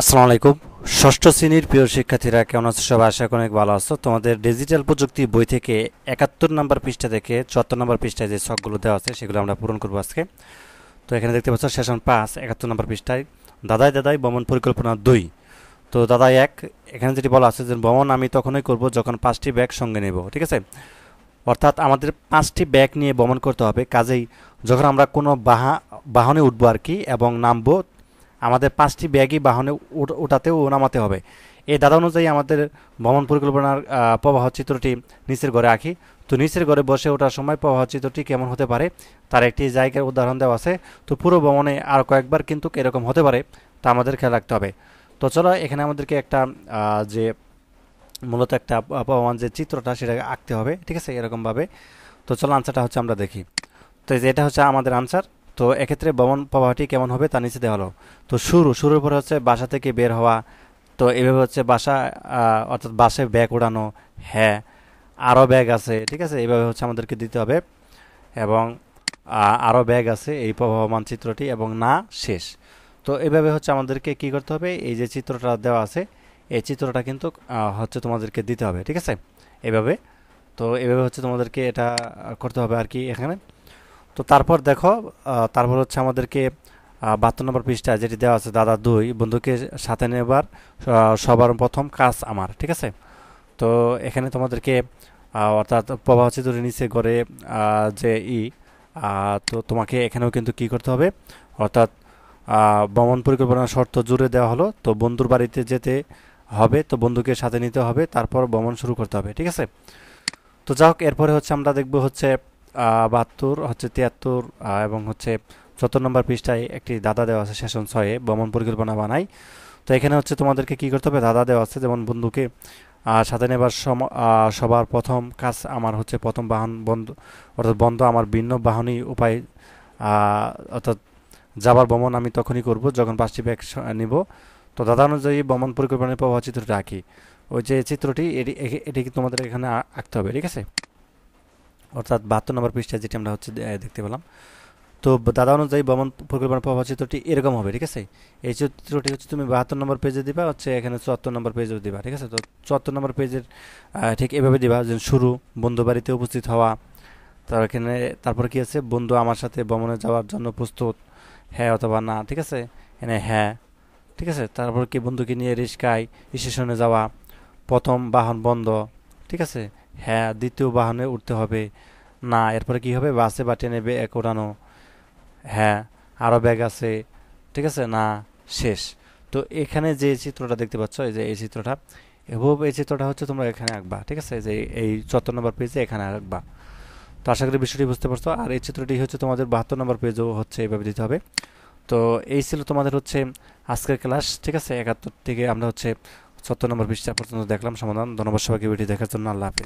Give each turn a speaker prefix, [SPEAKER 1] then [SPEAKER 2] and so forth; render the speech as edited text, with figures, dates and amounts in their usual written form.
[SPEAKER 1] আসসালামু আলাইকুম। ষষ্ঠ শ্রেণীর প্রিয় শিক্ষার্থীরা কেমন আছো? সবাই আশা করি অনেক ভালো আছো। তোমাদের ডিজিটাল প্রযুক্তি বই থেকে ৭১ নম্বর পৃষ্ঠা থেকে ৭৪ নম্বর পৃষ্ঠায় যে ছকগুলো দেওয়া আছে সেগুলো আমরা পূরণ করবো আজকে। তো এখানে দেখতে পাচ্ছ সেশন ৫ ৭১ নম্বর পৃষ্ঠায় দাদাই দাদাই ভ্রমণ পরিকল্পনা ২। তো দাদাই ১ এখানে যেটি বলা আছে যে ভ্রমণ আমি তখনই করব যখন ৫টি ব্যাগ সঙ্গে নেব, ঠিক আছে? অর্থাৎ আমাদের ৫টি ব্যাগ নিয়ে ভ্রমণ করতে হবে। কাজেই যখন আমরা কোনো বাহনে উঠবো আর কি এবং নামবো, আমাদের ৫টি ব্যাগই বাহনে ওঠাতে ও নামাতে হবে। এই ধারা অনুযায়ী আমাদের ভ্রমণ পরিকল্পনার প্রবাহ চিত্রটি নিচের ঘরে আঁকি। তো নিচের ঘরে বসে ওঠার সময় প্রবাহ চিত্রটি কেমন হতে পারে তার একটি জায়গার উদাহরণ দেওয়া আছে। তো পুরো ভ্রমণে আর কয়েকবার কিন্তু এরকম হতে পারে, তা আমাদের খেয়াল রাখতে হবে। তো চলো এখানে আমাদেরকে একটা যে মূলত একটা প্রমাণ যে চিত্রটা সেটা আঁকতে হবে, ঠিক আছে, এরকমভাবে। তো চলো আনসারটা হচ্ছে আমরা দেখি। তো এই যে এটা হচ্ছে আমাদের আনসার। তো এক্ষেত্রে ভ্রমণ প্রবাহটি কেমন হবে তা নিচে দেওয়া হলো। তো শুরুর পরে হচ্ছে বাসা থেকে বের হওয়া। তো এভাবে হচ্ছে বাসা অর্থাৎ বাসে ব্যাগ ওড়ানো, হ্যাঁ আরও ব্যাগ আছে, ঠিক আছে, এইভাবে হচ্ছে আমাদেরকে দিতে হবে। এবং আরও ব্যাগ আছে এই প্রবাহমান চিত্রটি, এবং না শেষ। তো এইভাবে হচ্ছে আমাদেরকে কি করতে হবে, এই যে চিত্রটা দেওয়া আছে এই চিত্রটা কিন্তু হচ্ছে তোমাদেরকে দিতে হবে, ঠিক আছে, এভাবে। তো এভাবে হচ্ছে তোমাদেরকে এটা করতে হবে আর কি এখানে। তো তারপর দেখো, তারপর হচ্ছে আমাদেরকে ৭২ নম্বর পৃষ্ঠায় যেটি দেওয়া আছে দাদা ২ বন্ধুকে সাথে নেবার সবার প্রথম কাজ আমার, ঠিক আছে। তো এখানে তোমাদেরকে অর্থাৎ প্রবাহ চিত্রের নিচে করে যে তো তোমাকে এখানেও কিন্তু কি করতে হবে, অর্থাৎ ভ্রমণ পরিকল্পনার শর্ত জুড়ে দেওয়া হলো। তো বন্ধুর বাড়িতে যেতে হবে, তো বন্ধুকে সাথে নিতে হবে, তারপর ভ্রমণ শুরু করতে হবে, ঠিক আছে। তো যাই হোক, এরপরে হচ্ছে আমরা দেখব হচ্ছে ৭২ হচ্ছে ৭৩ এবং হচ্ছে ৭৪ নম্বর পৃষ্ঠায় একটি ধাঁধা দেওয়া আছে সেশন ৬-এ ভ্রমণ পরিকল্পনা বানাই। তো এখানে হচ্ছে তোমাদেরকে কি করতে হবে, ধাঁধা দেওয়া আছে যেমন বন্ধুকে সাথে নেবার সবার প্রথম কাজ আমার হচ্ছে প্রথম বাহন বন্ধ, অর্থাৎ বন্ধ আমার ভিন্ন বাহনী উপায়, অর্থাৎ যাবার ভ্রমণ আমি তখনই করব যখন ৫টি ব্যাগ নিব। তো ধাঁধা অনুযায়ী ভ্রমণ পরিকল্পনার প্রবাহ চিত্রটা আঁকি। ওই যে চিত্রটি এটি তোমাদের এখানে আঁকতে হবে, ঠিক আছে। অর্থাৎ ৭২ নম্বর পৃষ্ঠায় যেটি আমরা হচ্ছে দেখতে পেলাম। তো দাদা অনুযায়ী ভ্রমণ পরিকল্পনা প্রবাহ চিত্রটি এরকম হবে, ঠিক আছে। এই চিত্রটি হচ্ছে তুমি ৭২ নম্বর পেজে দিবা, হচ্ছে এখানে ৭৪ নম্বর পেজেও দিবা, ঠিক আছে। তো ৭৪ নম্বর পেজের ঠিক এভাবে দিবা যে শুরু বন্ধু বাড়িতে উপস্থিত হওয়া, তার এখানে তারপর কি আছে, বন্ধু আমার সাথে ভ্রমণে যাওয়ার জন্য প্রস্তুত, হ্যাঁ অথবা না, ঠিক আছে, এখানে হ্যাঁ, ঠিক আছে। তারপর কি বন্ধুকে নিয়ে রিস্কায় স্টেশনে যাওয়া, প্রথম বাহন বন্ধ, ঠিক আছে, হ্যাঁ দ্বিতীয় বাহনে উঠতে হবে, না এরপরে কি হবে, বাসে বা ট্রেনে ব্যাগ ওঠানো, হ্যাঁ আরও ব্যাগ আছে, ঠিক আছে, না শেষ। তো এখানে যে চিত্রটা দেখতে পাচ্ছ, এই যে এই চিত্রটা, এবং এই চিত্রটা হচ্ছে তোমরা এখানে আঁকবা, ঠিক আছে, যে এই ৭৪ নম্বর পেজে এখানে আঁকবা। তো আশা করি বিষয়টি বুঝতে পারছো। আর এই চিত্রটি হচ্ছে তোমাদের ৭২ নম্বর পেজও হচ্ছে এইভাবে দিতে হবে। তো এই ছিল তোমাদের হচ্ছে আজকের ক্লাস, ঠিক আছে। ৭১ থেকে আমরা হচ্ছে ৭৪ নম্বর পৃষ্ঠা পর্যন্ত দেখলাম সমাধান। ধন্যবাদ সবাইকে ভিডিও দেখার জন্য। আল্লাহ হাফেজ।